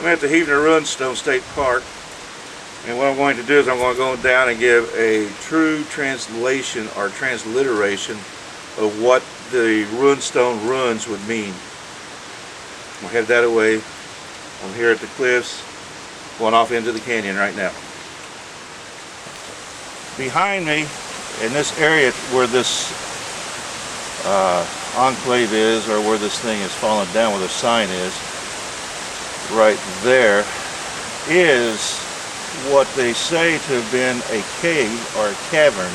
I'm at the Heavener Runestone State Park, and what I'm going to do is I'm going to go down and give a true translation or transliteration of what the runestone runs would mean. I'll head that away. I'm here at the cliffs, going off into the canyon right now. Behind me, in this area where this enclave is, or where this thing is fallen down, where the sign is, right there is what they say to have been a cave or a cavern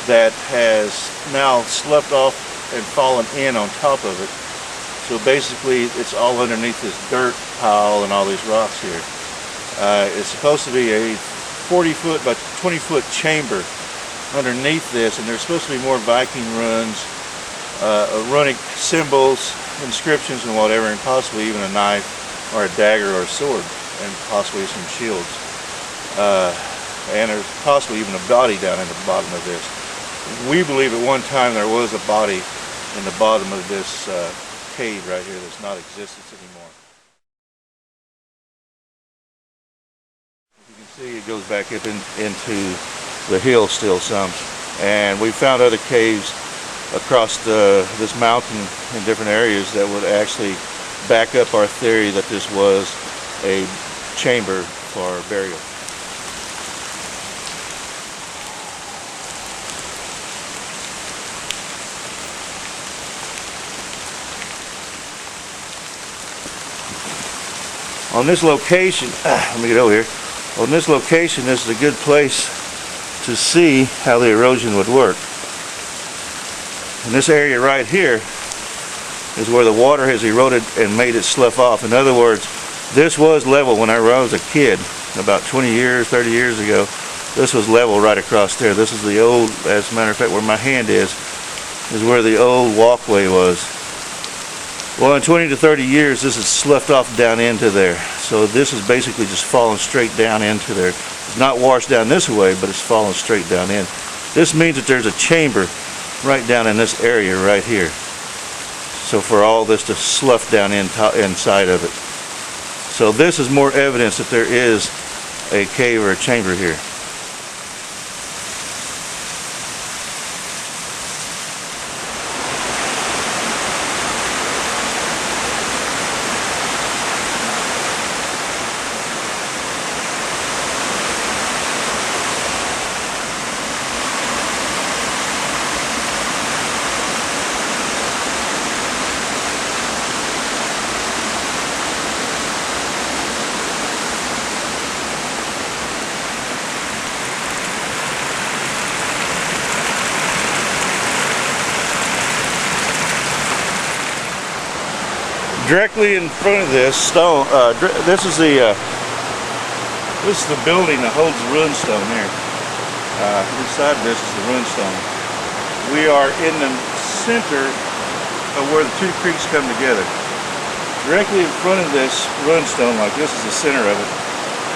that has now sloughed off and fallen in on top of it. So basically it's all underneath this dirt pile and all these rocks here. It's supposed to be a 40-foot by 20-foot chamber underneath this, and there's supposed to be more Viking runes, runic symbols, inscriptions and whatever, and possibly even a knife or a dagger or a sword, and possibly some shields. And there's possibly even a body down in the bottom of this. We believe at one time there was a body in the bottom of this cave right here that's not existence anymore. You can see it goes back up into the hill still some, and we found other caves across this mountain in different areas that would actually back up our theory that this was a chamber for burial. On this location, let me get over here. On this location, this is a good place to see how the erosion would work. In this area right here is where the water has eroded and made it slough off. In other words, this was level whenever I was a kid, about 20 years, 30 years ago. This was level right across there. This is the old, as a matter of fact, where my hand is where the old walkway was. Well, in 20 to 30 years, this has sloughed off down into there. So this is basically just falling straight down into there. It's not washed down this way, but it's falling straight down in. This means that there's a chamber right down in this area right here. So for all this to slough down inside of it. So this is more evidence that there is a cave or a chamber here. Directly in front of this stone, this is the building that holds the runestone here. Inside this is the runestone. We are in the center of where the two creeks come together. Directly in front of this runestone, like this is the center of it,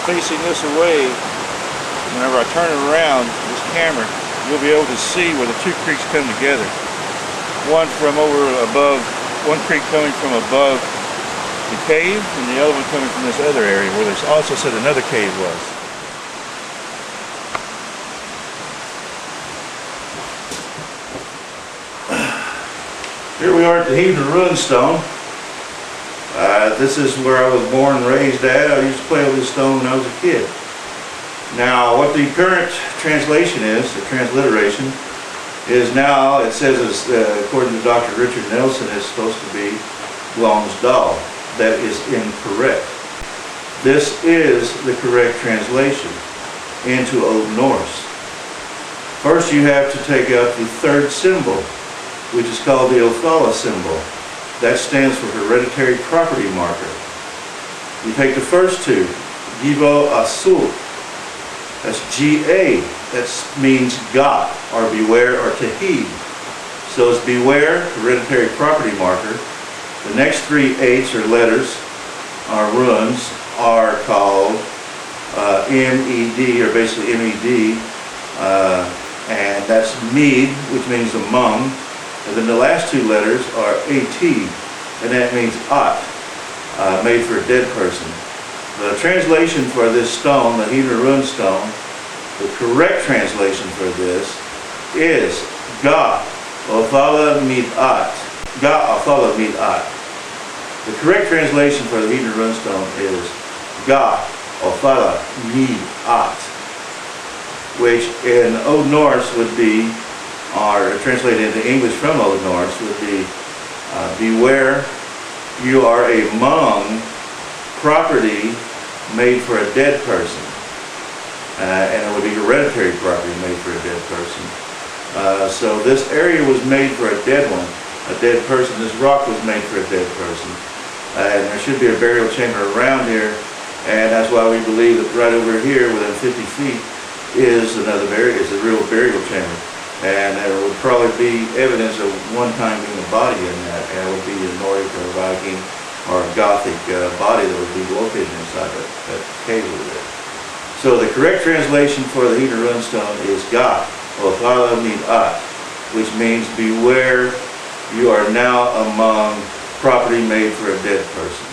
facing this away, whenever I turn it around, this camera, you'll be able to see where the two creeks come together. One from over above, one creek coming from above the cave, and the other one coming from this other area where there's also said another cave was. Here we are at the Heavener Runestone. This is where I was born and raised at. I used to play with this stone when I was a kid. Now, what the current translation is, the transliteration, is now, it says, according to Dr. Richard Nelson, it's supposed to be Glomsdal. That is incorrect. This is the correct translation into Old Norse. First, you have to take out the third symbol, which is called the Othala symbol. That stands for hereditary property marker. You take the first two, Givo Asul. That's G-A. That means got, or beware, or to heed. So it's beware, hereditary property marker. The next three H's or letters, or runes, are called M-E-D, or basically M-E-D, and that's mead, which means among. And then the last two letters are A-T, and that means ot, made for a dead person. the translation for this stone, the Heavener Runestone, the correct translation for this is Ga Othala Midat. Ga Othala Midat. The correct translation for the Heavener Runestone is Ga Othala Midat, which in Old Norse would be, or translated into English from Old Norse would be, beware, you are among property made for a dead person. And it would be hereditary property made for a dead person. So this area was made for a dead one, a dead person. This rock was made for a dead person. And there should be a burial chamber around here. And that's why we believe that right over here, within 50 feet, is a real burial chamber. And there would probably be evidence of one time being a body in that, and it would be a Nordic or Viking or a Gothic body that would be located inside that cave over there. So the correct translation for the Heavener Runestone is Ga Othala Midat, which means beware, you are now among property made for a dead person.